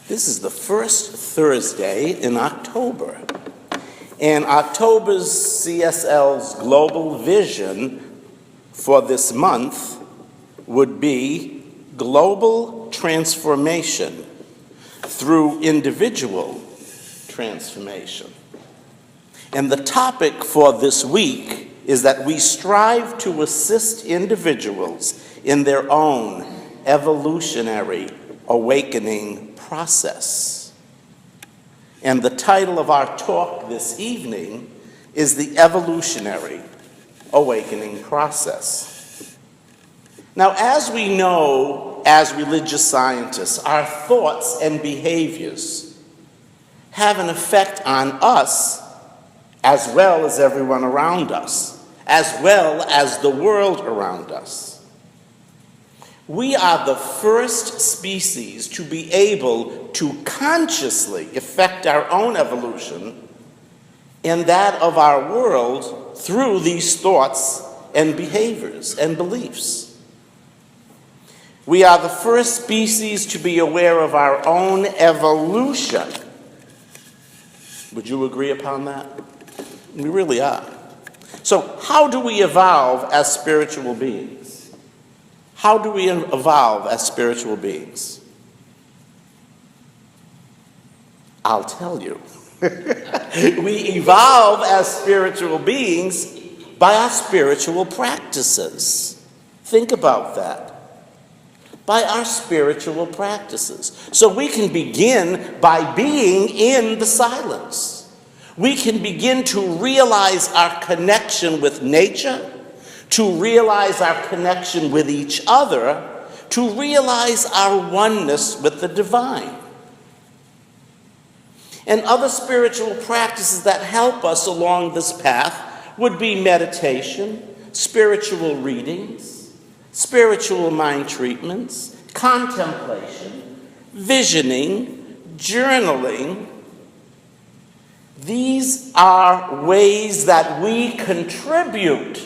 This is the first Thursday in October. And October's CSL's global vision for this month would be global transformation through individual transformation. And the topic for this week is that we strive to assist individuals in their own evolutionary awakening process. And the title of our talk this evening is the Evolutionary Awakening Process. Now, as we know as religious scientists, our thoughts and behaviors have an effect on us as well as everyone around us, as well as the world around us. We are the first species to be able to consciously affect our own evolution and that of our world through these thoughts and behaviors and beliefs. We are the first species to be aware of our own evolution. Would you agree upon that? We really are. So, how do we evolve as spiritual beings? How do we evolve as spiritual beings? I'll tell you. We evolve as spiritual beings by our spiritual practices. Think about that. By our spiritual practices. So we can begin by being in the silence. We can begin to realize our connection with nature, to realize our connection with each other, to realize our oneness with the divine. And other spiritual practices that help us along this path would be meditation, spiritual readings, spiritual mind treatments, contemplation, visioning, journaling. These are ways that we contribute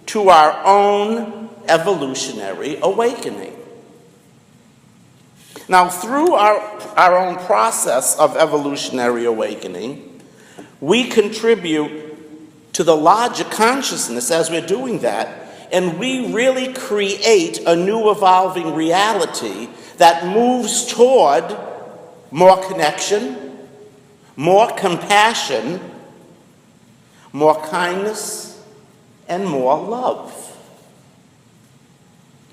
to our own evolutionary awakening. Now, through our own process of evolutionary awakening, we contribute to the larger consciousness as we're doing that, and we really create a new evolving reality that moves toward more connection, more compassion, more kindness, and more love.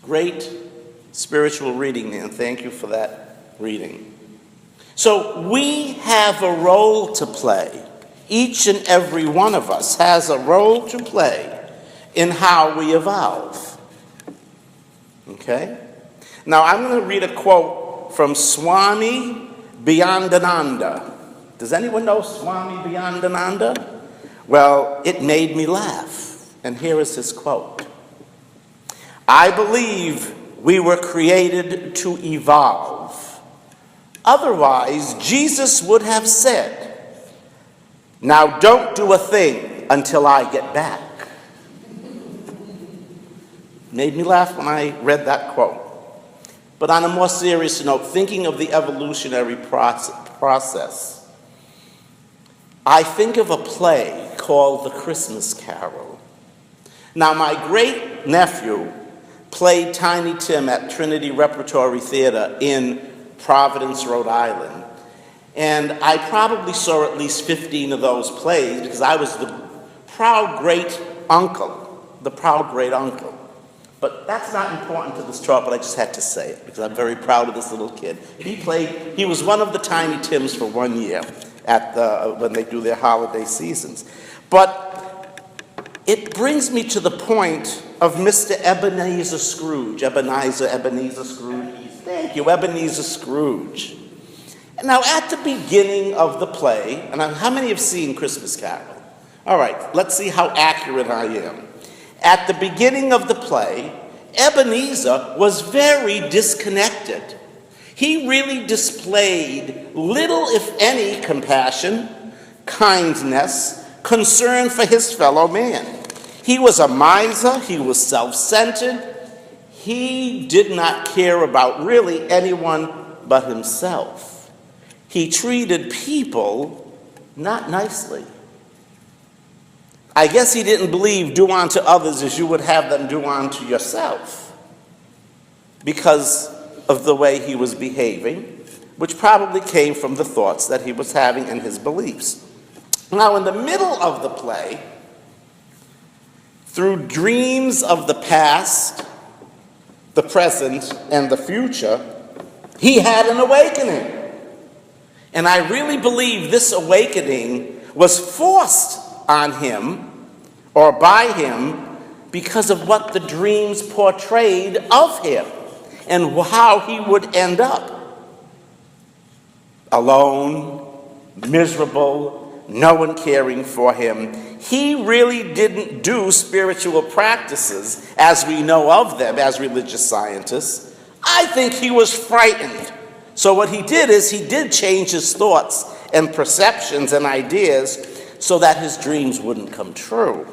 Great spiritual reading, and thank you for that reading. So we have a role to play. Each and every one of us has a role to play in how we evolve. Okay? Now I'm going to read a quote from Swami Byandananda. Does anyone know Swami Byandananda? Well, it made me laugh. And here is his quote. I believe we were created to evolve. Otherwise, Jesus would have said, now don't do a thing until I get back. Made me laugh when I read that quote. But on a more serious note, thinking of the evolutionary process, I think of a play called The Christmas Carol. Now, my great-nephew played Tiny Tim at Trinity Repertory Theater in Providence, Rhode Island. And I probably saw at least 15 of those plays because I was the proud great-uncle. But that's not important to this talk, but I just had to say it because I'm very proud of this little kid. He was one of the Tiny Tims for 1 year when they do their holiday seasons. But it brings me to the point of Mr. Ebenezer Scrooge. Ebenezer Scrooge. Thank you, Ebenezer Scrooge. Now, at the beginning of the play, and how many have seen Christmas Carol? All right, let's see how accurate I am. At the beginning of the play, Ebenezer was very disconnected. He really displayed little, if any, compassion, kindness, concern for his fellow man. He was a miser, he was self-centered, he did not care about really anyone but himself. he treated people not nicely. I guess he didn't believe do unto others as you would have them do unto yourself, because of the way he was behaving, which probably came from the thoughts that he was having and his beliefs. Now, in the middle of the play, through dreams of the past, the present, and the future, he had an awakening. And I really believe this awakening was forced on him or by him because of what the dreams portrayed of him and how he would end up. Alone, miserable, no one caring for him. He really didn't do spiritual practices as we know of them as religious scientists. I think he was frightened. So what he did is he did change his thoughts and perceptions and ideas so that his dreams wouldn't come true.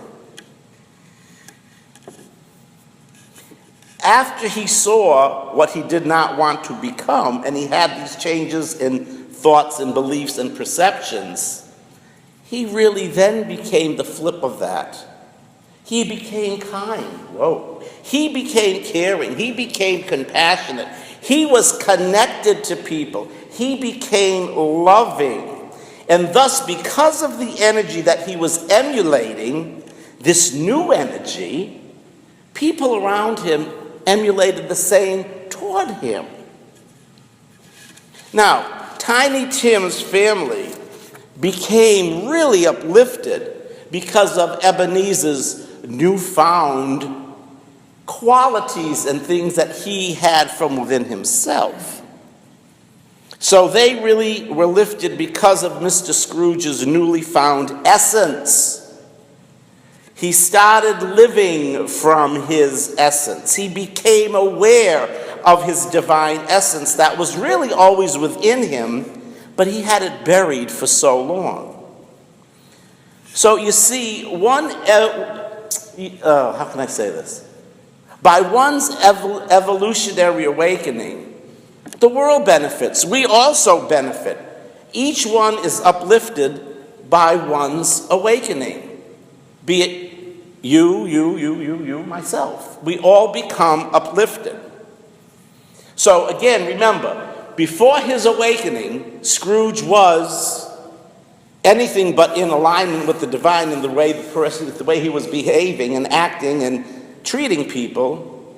After he saw what he did not want to become, and he had these changes in thoughts and beliefs and perceptions, he really then became the flip of that. He became kind. Whoa. He became caring. He became compassionate. He was connected to people. He became loving. And thus, because of the energy that he was emulating, this new energy, people around him emulated the same toward him. Now, Tiny Tim's family became really uplifted because of Ebenezer's newfound qualities and things that he had from within himself. So they really were lifted because of Mr. Scrooge's newly found essence. He started living from his essence. He became aware of his divine essence that was really always within him, but he had it buried for so long. So you see, how can I say this? By one's evolutionary awakening, the world benefits. We also benefit. Each one is uplifted by one's awakening. Be it you, myself. We all become uplifted. So again, remember, before his awakening, Scrooge was anything but in alignment with the divine in the way he was behaving and acting and treating people.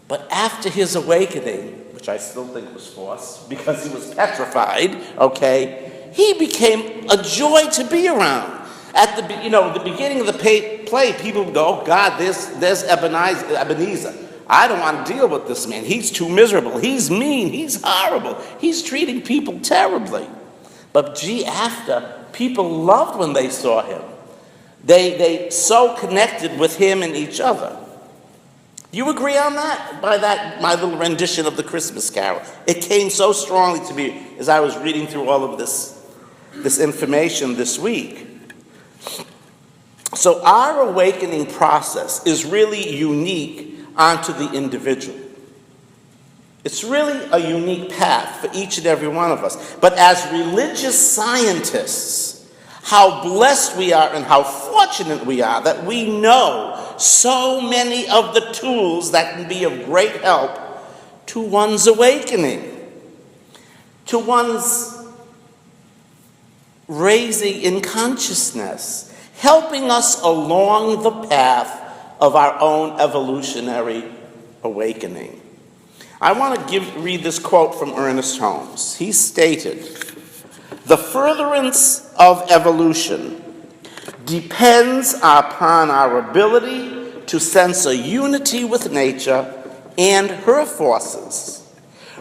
But after his awakening, which I still think was forced because he was petrified, okay, he became a joy to be around. At the beginning of the play, people would go, "Oh God, there's Ebenezer. I don't want to deal with this man. He's too miserable. He's mean. He's horrible. He's treating people terribly." But after, people loved when they saw him. They so connected with him and each other. Do you agree on that? By that, my little rendition of the Christmas Carol. It came so strongly to me as I was reading through all of this information this week. So our awakening process is really unique onto the individual. It's really a unique path for each and every one of us. But as religious scientists, how blessed we are and how fortunate we are that we know so many of the tools that can be of great help to one's awakening, to one's raising in consciousness, helping us along the path of our own evolutionary awakening. I want to read this quote from Ernest Holmes. He stated, "The furtherance of evolution depends upon our ability to sense a unity with nature and her forces.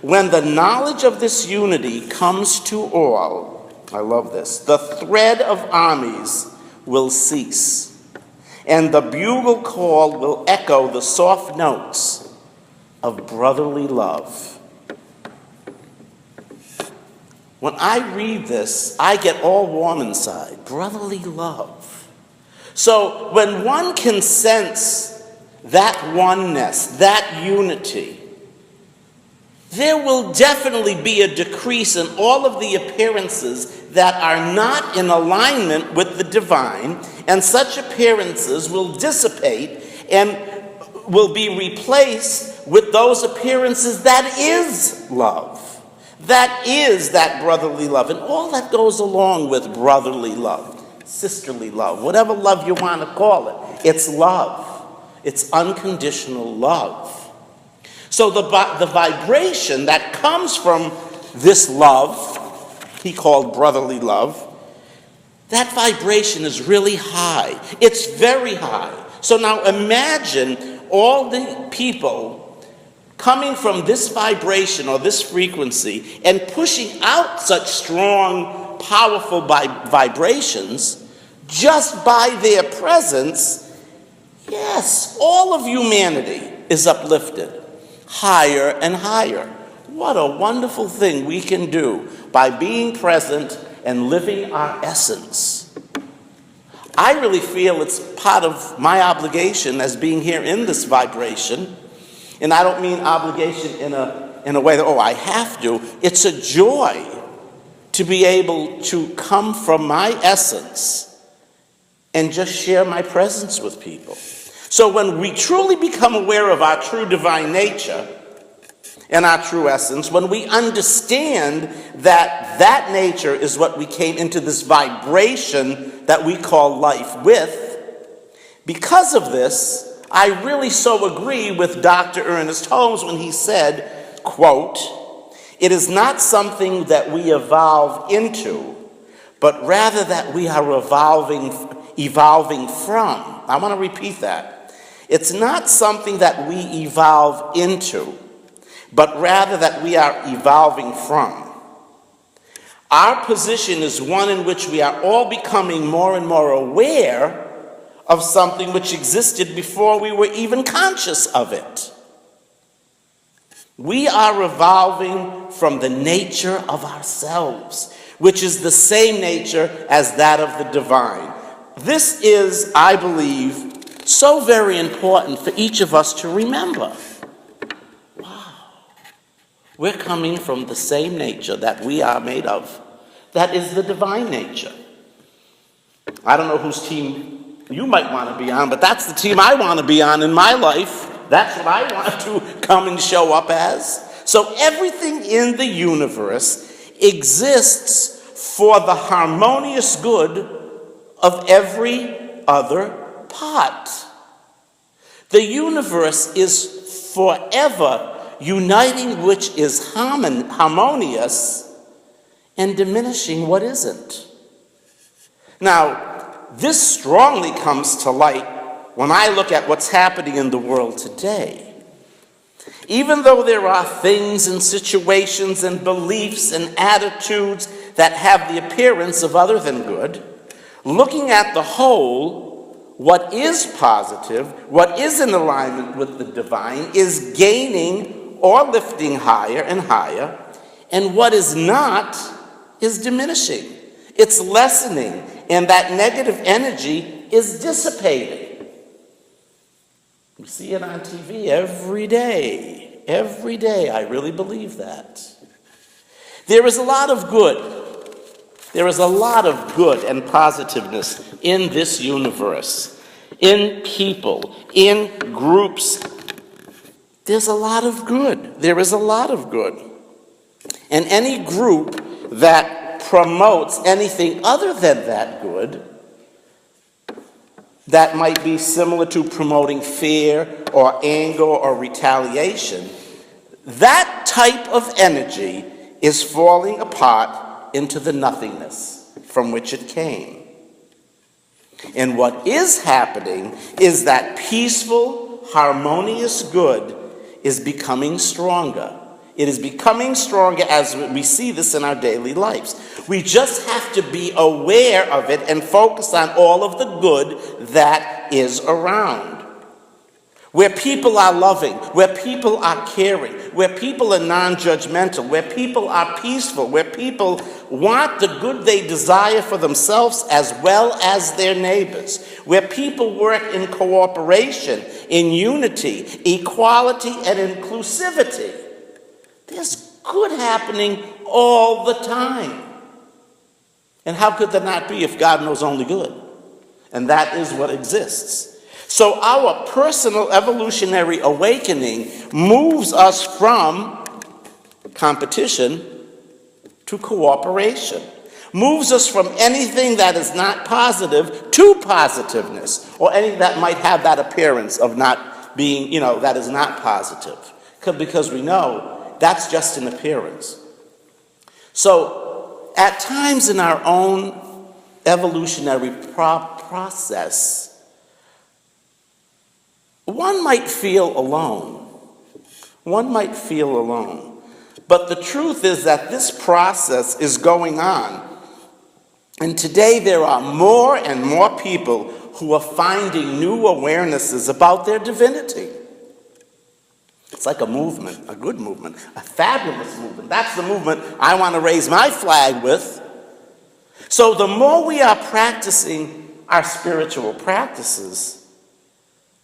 When the knowledge of this unity comes to all," I love this, "the thread of armies will cease, and the bugle call will echo the soft notes of brotherly love." When I read this, I get all warm inside. Brotherly love. So when one can sense that oneness, that unity, there will definitely be a decrease in all of the appearances that are not in alignment with the divine, and such appearances will dissipate and will be replaced with those appearances that is love. That is that brotherly love, and all that goes along with brotherly love, sisterly love, whatever love you want to call it. It's love. It's unconditional love. So the vibration that comes from this love, he called brotherly love, that vibration is really high. It's very high. So now imagine all the people coming from this vibration or this frequency and pushing out such strong, powerful vibrations just by their presence. Yes, all of humanity is uplifted higher and higher. What a wonderful thing we can do by being present and living our essence. I really feel it's part of my obligation as being here in this vibration, and I don't mean obligation in a way that, oh, I have to. It's a joy to be able to come from my essence and just share my presence with people. So when we truly become aware of our true divine nature and our true essence, when we understand that that nature is what we came into this vibration that we call life with, because of this, I really so agree with Dr. Ernest Holmes when he said, quote, "It is not something that we evolve into, but rather that we are evolving from." I want to repeat that. It's not something that we evolve into, but rather that we are evolving from. Our position is one in which we are all becoming more and more aware of something which existed before we were even conscious of it. We are evolving from the nature of ourselves, which is the same nature as that of the divine. This is, I believe, so very important for each of us to remember. Wow. We're coming from the same nature that we are made of. That is the divine nature. I don't know whose team you might want to be on, but that's the team I want to be on in my life. That's what I want to come and show up as. So everything in the universe exists for the harmonious good of every other part. The universe is forever uniting which is harmonious and diminishing what isn't. Now, this strongly comes to light when I look at what's happening in the world today. Even though there are things and situations and beliefs and attitudes that have the appearance of other than good, looking at the whole, what is positive, what is in alignment with the divine, is gaining or lifting higher and higher, and what is not is diminishing. It's lessening, and that negative energy is dissipating. We see it on TV every day. Every day, I really believe that. There is a lot of good. There is a lot of good and positiveness in this universe, in people, in groups. There's a lot of good. There is a lot of good. And any group that promotes anything other than that good, that might be similar to promoting fear or anger or retaliation, that type of energy is falling apart into the nothingness from which it came. And what is happening is that peaceful, harmonious good is becoming stronger. It is becoming stronger as we see this in our daily lives. We just have to be aware of it and focus on all of the good that is around. Where people are loving, where people are caring, where people are non-judgmental, where people are peaceful, where people want the good they desire for themselves as well as their neighbors, where people work in cooperation, in unity, equality, and inclusivity. There's good happening all the time. And how could there not be if God knows only good? And that is what exists. So our personal evolutionary awakening moves us from competition to cooperation. Moves us from anything that is not positive to positiveness, or anything that might have that appearance of not being, that is not positive. Because we know that's just an appearance. So at times in our own evolutionary process, one might feel alone. One might feel alone. But the truth is that this process is going on. And today there are more and more people who are finding new awarenesses about their divinity. It's like a movement, a good movement, a fabulous movement. That's the movement I want to raise my flag with. So the more we are practicing our spiritual practices,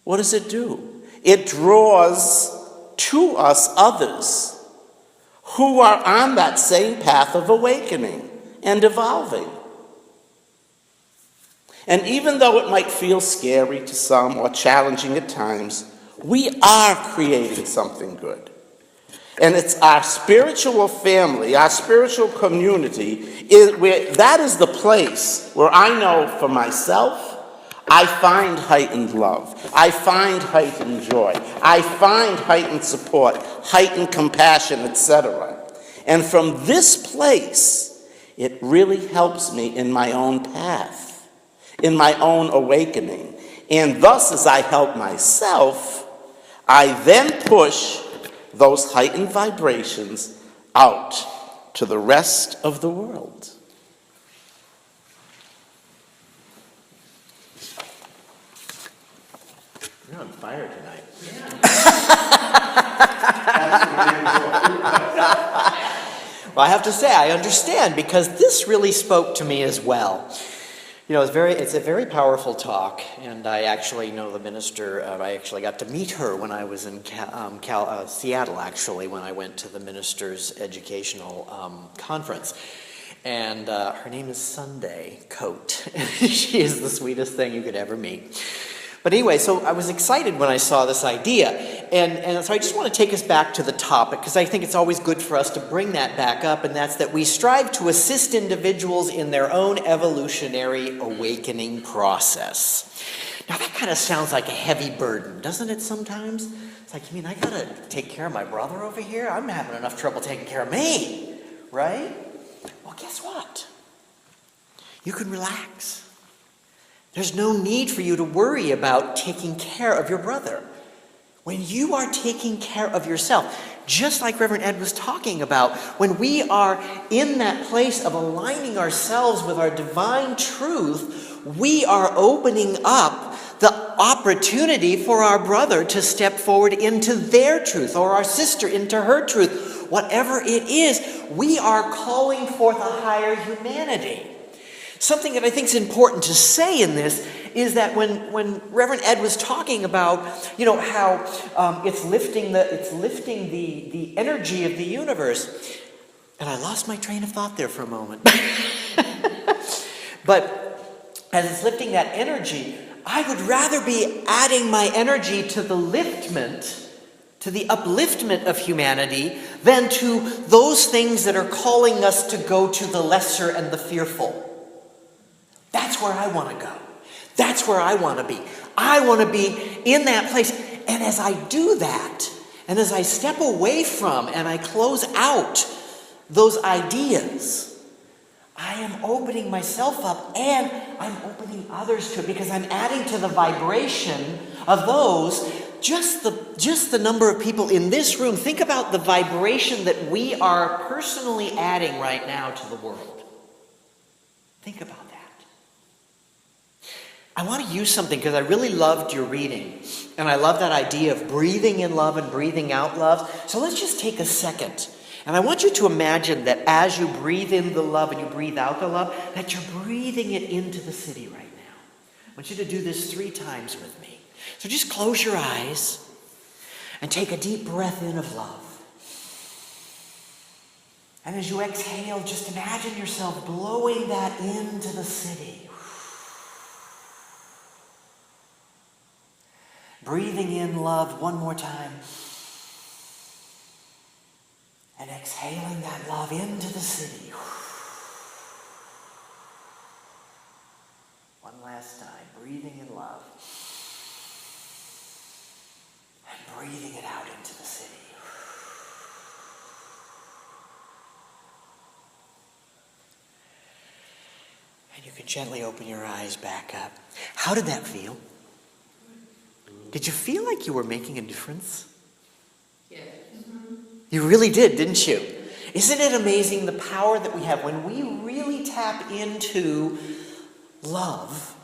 what does it do? It draws to us others who are on that same path of awakening and evolving. And even though it might feel scary to some or challenging at times, we are creating something good. And it's our spiritual family, our spiritual community, that is the place where I know for myself, I find heightened love. I find heightened joy. I find heightened support, heightened compassion, etc. And from this place, it really helps me in my own path, in my own awakening. And thus, as I help myself, I then push those heightened vibrations out to the rest of the world. You're on fire tonight. Well, I have to say, I understand, because this really spoke to me as well. It's a very powerful talk, and I actually know the minister. I actually got to meet her when I was in Seattle, actually, when I went to the minister's educational conference. And her name is Sunday Coate. She is the sweetest thing you could ever meet. But anyway, so I was excited when I saw this idea. And so I just want to take us back to the topic, because I think it's always good for us to bring that back up, and that's that we strive to assist individuals in their own evolutionary awakening process. Now that kind of sounds like a heavy burden, doesn't it sometimes? It's like, I got to take care of my brother over here? I'm having enough trouble taking care of me, right? Well, guess what? You can relax. There's no need for you to worry about taking care of your brother. When you are taking care of yourself, just like Reverend Ed was talking about, when we are in that place of aligning ourselves with our divine truth, we are opening up the opportunity for our brother to step forward into their truth, or our sister into her truth. Whatever it is, we are calling forth a higher humanity. Something that I think is important to say in this is that when Reverend Ed was talking about, how it's lifting the energy of the universe, and I lost my train of thought there for a moment. But as it's lifting that energy, I would rather be adding my energy to the upliftment of humanity, than to those things that are calling us to go to the lesser and the fearful. That's where I want to go. That's where I want to be. I want to be in that place. And as I do that, and as I step away from and I close out those ideas, I am opening myself up, and I'm opening others to it, because I'm adding to the vibration of those. Just the number of people in this room, think about the vibration that we are personally adding right now to the world. Think about that. I want to use something, because I really loved your reading, and I love that idea of breathing in love and breathing out love. So let's just take a second, and I want you to imagine that as you breathe in the love and you breathe out the love, that you're breathing it into the city right now. I want you to do this 3 times with me. So just close your eyes and take a deep breath in of love. And as you exhale, just imagine yourself blowing that into the city. Breathing in love one more time. And exhaling that love into the city. One last time, breathing in love. And breathing it out into the city. And you can gently open your eyes back up. How did that feel? Did you feel like you were making a difference? Yeah. You really did, didn't you? Isn't it amazing the power that we have when we really tap into love,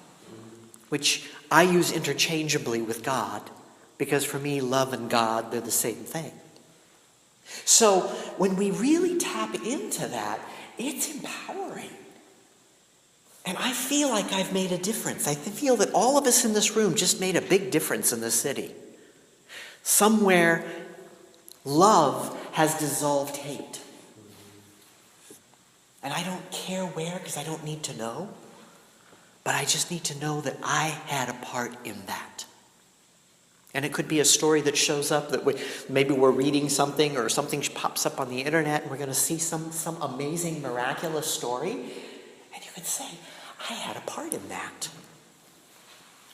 which I use interchangeably with God, because for me, love and God, they're the same thing. So when we really tap into that, it's empowering. And I feel like I've made a difference. I feel that all of us in this room just made a big difference in this city. Somewhere, love has dissolved hate. And I don't care where, because I don't need to know. But I just need to know that I had a part in that. And it could be a story that shows up that maybe we're reading something or something pops up on the internet and we're going to see some amazing, miraculous story. And you can say, I had a part in that.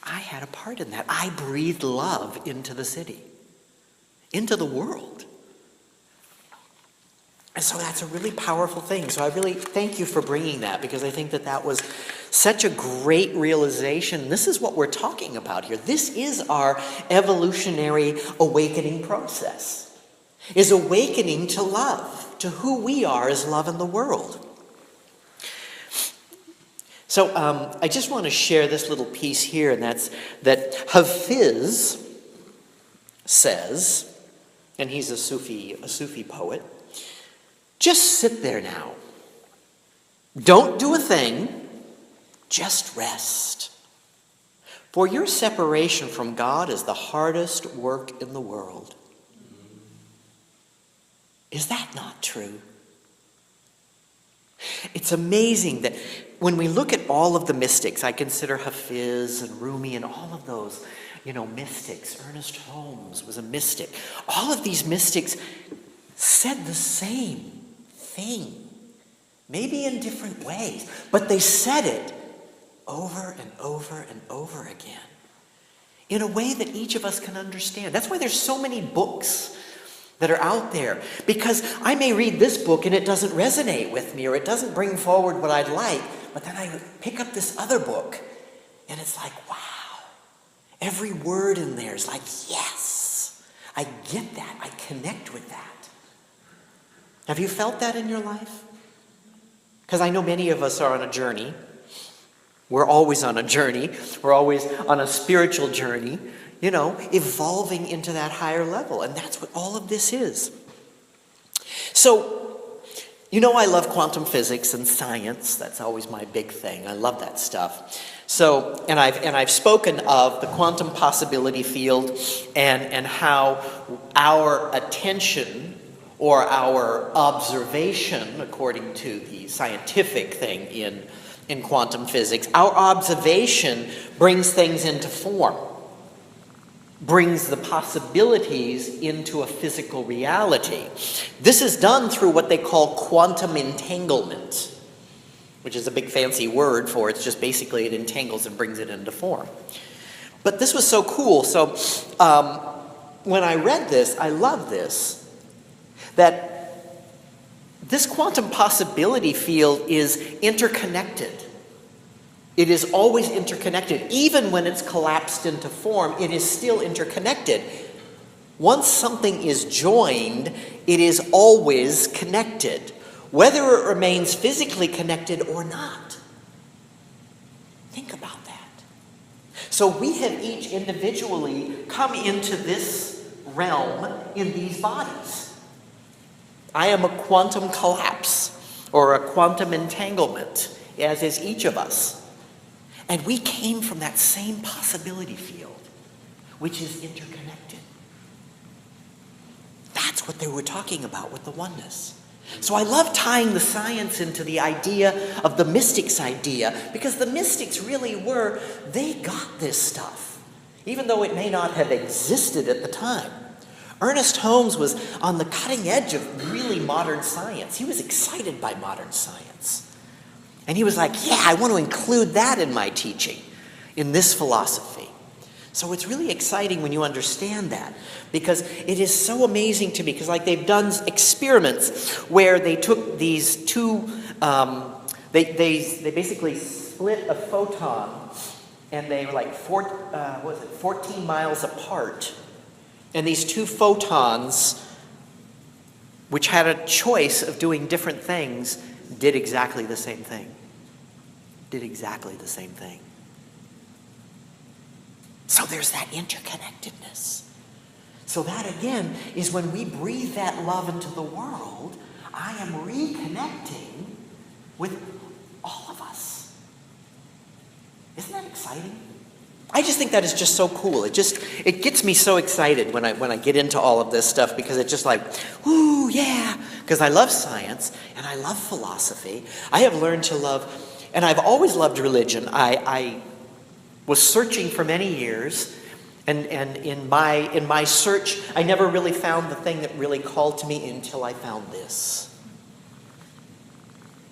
I had a part in that. I breathed love into the city, into the world. And so that's a really powerful thing. So I really thank you for bringing that, because I think that was such a great realization. This is what we're talking about here. This is our evolutionary awakening process, is awakening to love, to who we are as love in the world. So I just want to share this little piece here, and that's that Hafiz says, and he's a Sufi poet, just sit there now. Don't do a thing. Just rest. For your separation from God is the hardest work in the world. Is that not true? It's amazing that when we look at all of the mystics, I consider Hafiz and Rumi and all of those, mystics. Ernest Holmes was a mystic. All of these mystics said the same thing, maybe in different ways, but they said it over and over and over again in a way that each of us can understand. That's why there's so many books that are out there, because I may read this book and it doesn't resonate with me, or it doesn't bring forward what I'd like, but then I pick up this other book and it's like, wow, every word in there is like, yes, I get that, I connect with that. Have you felt that in your life? Because I know many of us are on a journey. We're always on a journey. We're always on a spiritual journey, evolving into that higher level. And that's what all of this is. So, I love quantum physics and science. That's always my big thing. I love that stuff. So, and I've spoken of the quantum possibility field and how our attention or our observation, according to the scientific thing in quantum physics, our observation brings things into form, brings the possibilities into a physical reality. This is done through what they call quantum entanglement, which is a big fancy word for it's just basically it entangles and brings it into form. But this was so cool. So when I read this, I love this, that this quantum possibility field is interconnected. It is always interconnected. Even when it's collapsed into form, it is still interconnected. Once something is joined, it is always connected, whether it remains physically connected or not. Think about that. So we have each individually come into this realm in these bodies. I am a quantum collapse or a quantum entanglement, as is each of us. And we came from that same possibility field, which is interconnected. That's what they were talking about with the oneness. So I love tying the science into the idea of the mystics' idea, because the mystics really they got this stuff, even though it may not have existed at the time. Ernest Holmes was on the cutting edge of really modern science. He was excited by modern science. And he was like, yeah, I want to include that in my teaching, in this philosophy. So it's really exciting when you understand that, because it is so amazing to me, because like they've done experiments where they took these two, they basically split a photon, and they were like 14 miles apart. And these two photons, which had a choice of doing different things, did exactly the same thing. Did exactly the same thing. So there's that interconnectedness. So that again is when we breathe that love into the world, I am reconnecting with all of us. Isn't that exciting? I just think that is just so cool. It gets me so excited when I get into all of this stuff, because it's just like, woo, yeah. Because I love science and I love philosophy. I have learned to love, and I've always loved religion. I was searching for many years, and in my search, I never really found the thing that really called to me until I found this.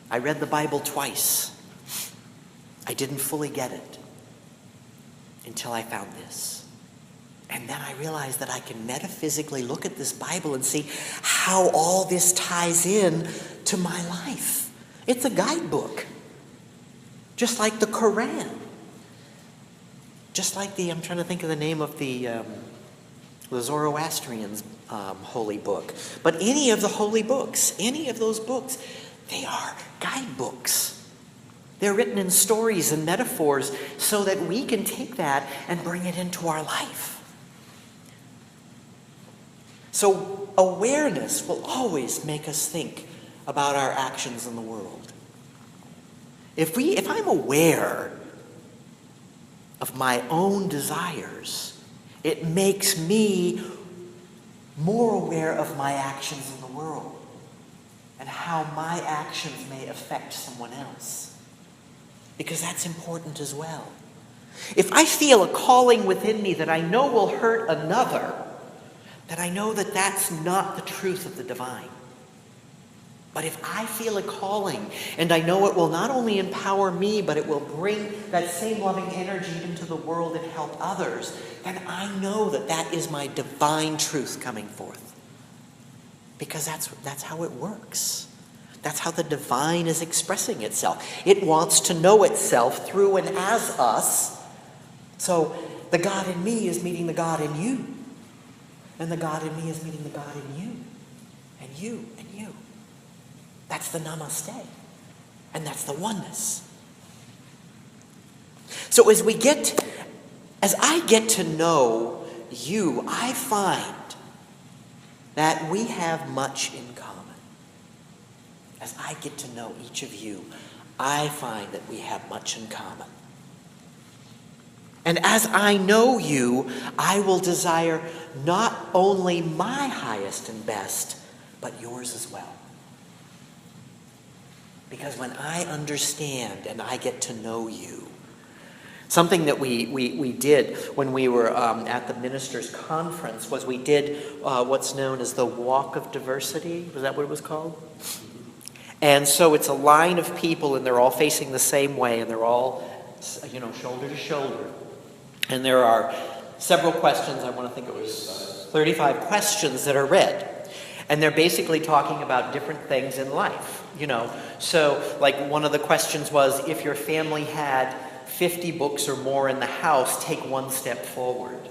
I read the Bible twice. I didn't fully get it until I found this. And then I realized that I can metaphysically look at this Bible and see how all this ties in to my life. It's a guidebook. Just like the Quran. Just like I'm trying to think of the name of the Zoroastrians' holy book. But any of the holy books, any of those books, they are guidebooks. They're written in stories and metaphors so that we can take that and bring it into our life. So awareness will always make us think about our actions in the world. If I'm aware of my own desires, it makes me more aware of my actions in the world and how my actions may affect someone else. Because that's important as well. If I feel a calling within me that I know will hurt another, then I know that that's not the truth of the divine. But if I feel a calling and I know it will not only empower me, but it will bring that same loving energy into the world and help others, then I know that that is my divine truth coming forth. Because that's how it works. That's how the divine is expressing itself. It wants to know itself through and as us. So the God in me is meeting the God in you. And the God in me is meeting the God in you. And you and you. That's the namaste. And that's the oneness. So as I get to know you, I find that we have much in common. As I get to know each of you, I find that we have much in common. And as I know you, I will desire not only my highest and best, but yours as well. Because when I understand and I get to know you, something that we did when we were at the ministers' conference was we did what's known as the Walk of Diversity. Was that what it was called? And so it's a line of people, and they're all facing the same way, and they're all, shoulder to shoulder. And there are several questions. I want to think it was 35 questions that are read. And they're basically talking about different things in life, So, like, one of the questions was, if your family had 50 books or more in the house, take one step forward.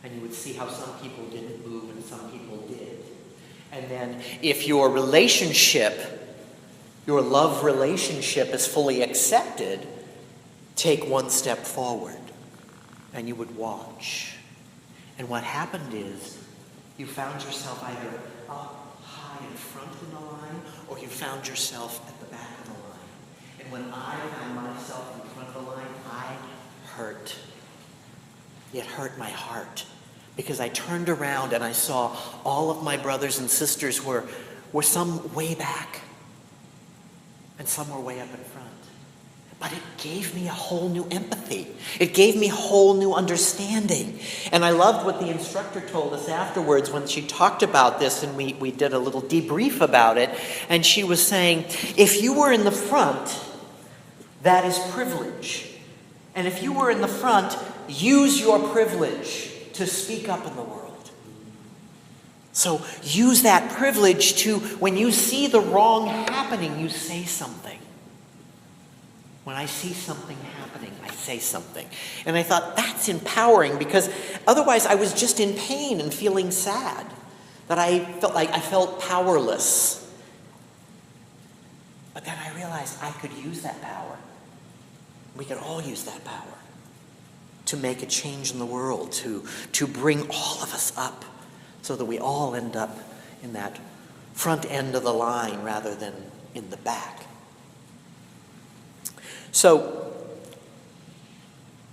And you would see how some people didn't move and some people did. And then, if your love relationship is fully accepted, take one step forward. And you would watch. And what happened is, you found yourself either up high in front in the line, or you found yourself at the back of the line. And when I found myself in front of the line, I hurt. It hurt my heart. Because I turned around and I saw all of my brothers and sisters were were some way back, and some were way up in front. But it gave me a whole new empathy. It gave me a whole new understanding. And I loved what the instructor told us afterwards when she talked about this, and we did a little debrief about it. And she was saying, if you were in the front, that is privilege. And if you were in the front, use your privilege to speak up in the world. So use that privilege to, when you see the wrong happening, you say something. When I see something happening, I say something. And I thought, that's empowering, because otherwise I was just in pain and feeling sad. That I felt powerless. But then I realized I could use that power. We could all use that power to make a change in the world, to bring all of us up so that we all end up in that front end of the line rather than in the back. So,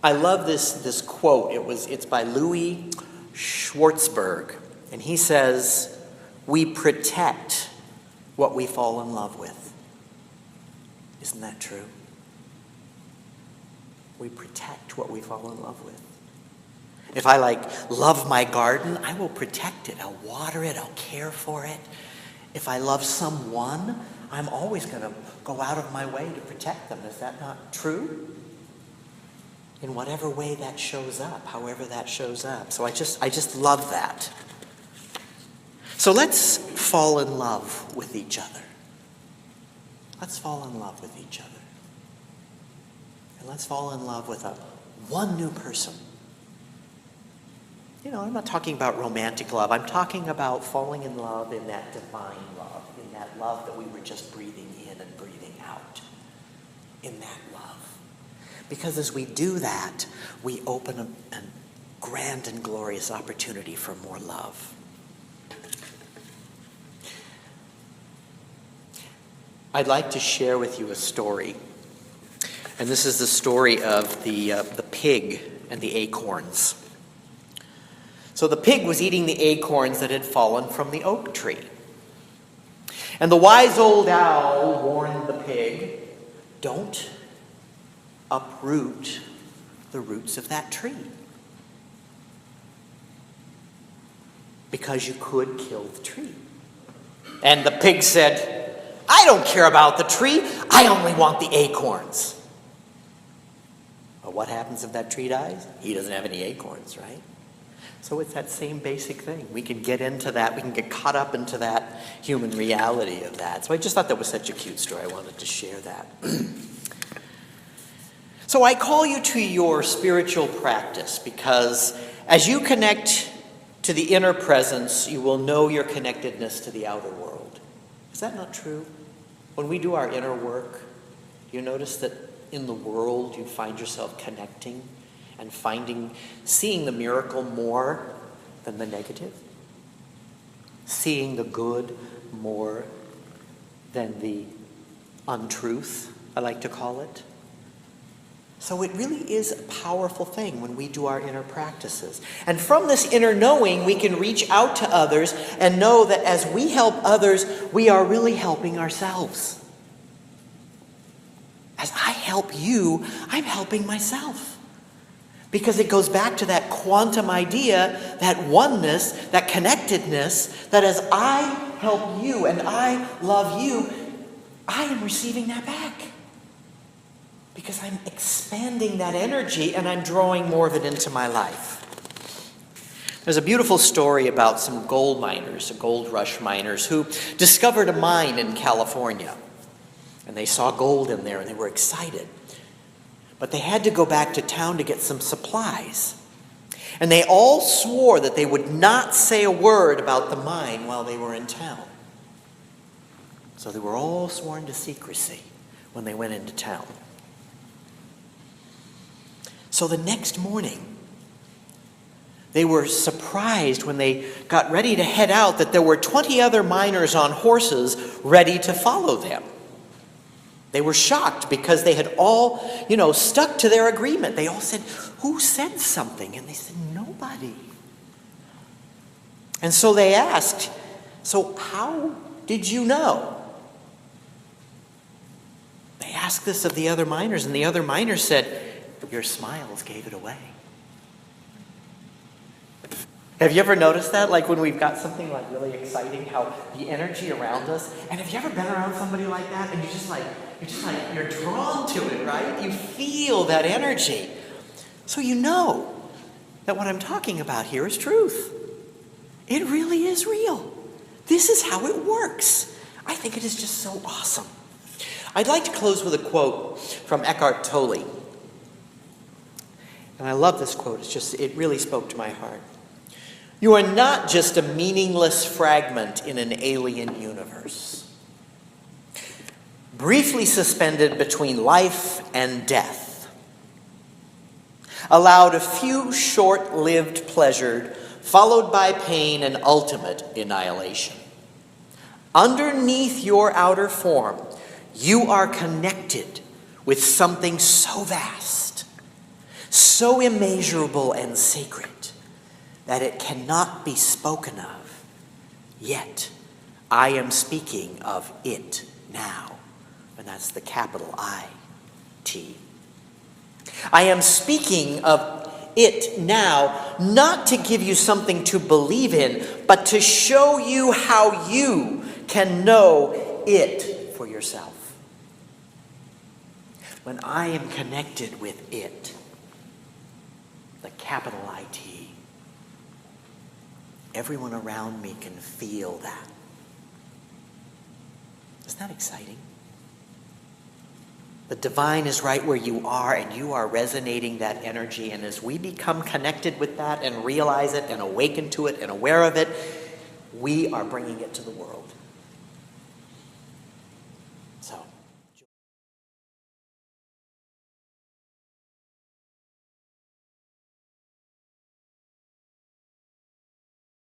I love this quote. It's by Louis Schwartzberg, and he says, "We protect what we fall in love with." Isn't that true? We protect what we fall in love with. If I love my garden, I will protect it. I'll water it. I'll care for it. If I love someone, I'm always going to go out of my way to protect them. Is that not true? In whatever way that shows up, however that shows up. So I just love that. So let's fall in love with each other. Let's fall in love with each other. And let's fall in love with one new person. I'm not talking about romantic love. I'm talking about falling in love in that divine love, in that love that we were just breathing in and breathing out. In that love. Because as we do that, we open a grand and glorious opportunity for more love. I'd like to share with you a story. And this is the story of the pig and the acorns. So the pig was eating the acorns that had fallen from the oak tree. And the wise old owl warned the pig, don't uproot the roots of that tree, because you could kill the tree. And the pig said, I don't care about the tree, I only want the acorns. Well, what happens if that tree dies? He doesn't have any acorns, right? So it's that same basic thing. We can get into that. We can get caught up into that human reality of that. So I just thought that was such a cute story. I wanted to share that. So I call you to your spiritual practice, because as you connect to the inner presence, you will know your connectedness to the outer world. Is that not true? When we do our inner work, you notice that in the world you find yourself connecting and seeing the miracle more than the negative, seeing the good more than the untruth, I like to call it. So it really is a powerful thing when we do our inner practices. And from this inner knowing, we can reach out to others and know that as we help others, we are really helping ourselves. As I help you, I'm helping myself. Because it goes back to that quantum idea, that oneness, that connectedness, that as I help you and I love you, I am receiving that back. Because I'm expanding that energy and I'm drawing more of it into my life. There's a beautiful story about some gold miners, gold rush miners, who discovered a mine in California. And they saw gold in there and they were excited. But they had to go back to town to get some supplies. And they all swore that they would not say a word about the mine while they were in town. So they were all sworn to secrecy when they went into town. So the next morning, they were surprised when they got ready to head out that there were 20 other miners on horses ready to follow them. They were shocked because they had all, stuck to their agreement. They all said, who said something? And they said, nobody. And so they asked, so how did you know? They asked this of the other miners, and the other miners said, your smiles gave it away. Have you ever noticed that? Like when we've got something like really exciting, how the energy around us, and have you ever been around somebody like that, and you're drawn to it, right? You feel that energy. So you know that what I'm talking about here is truth. It really is real. This is how it works. I think it is just so awesome. I'd like to close with a quote from Eckhart Tolle. And I love this quote. It really spoke to my heart. You are not just a meaningless fragment in an alien universe, briefly suspended between life and death, allowed a few short-lived pleasures, followed by pain and ultimate annihilation. Underneath your outer form, you are connected with something so vast, so immeasurable and sacred, that it cannot be spoken of. Yet, I am speaking of it now. And that's the capital I-T. I am speaking of it now, not to give you something to believe in, but to show you how you can know it for yourself. When I am connected with it, the capital I-T, everyone around me can feel that. Isn't that exciting? The divine is right where you are, and you are resonating that energy. And as we become connected with that and realize it and awaken to it and aware of it, we are bringing it to the world. So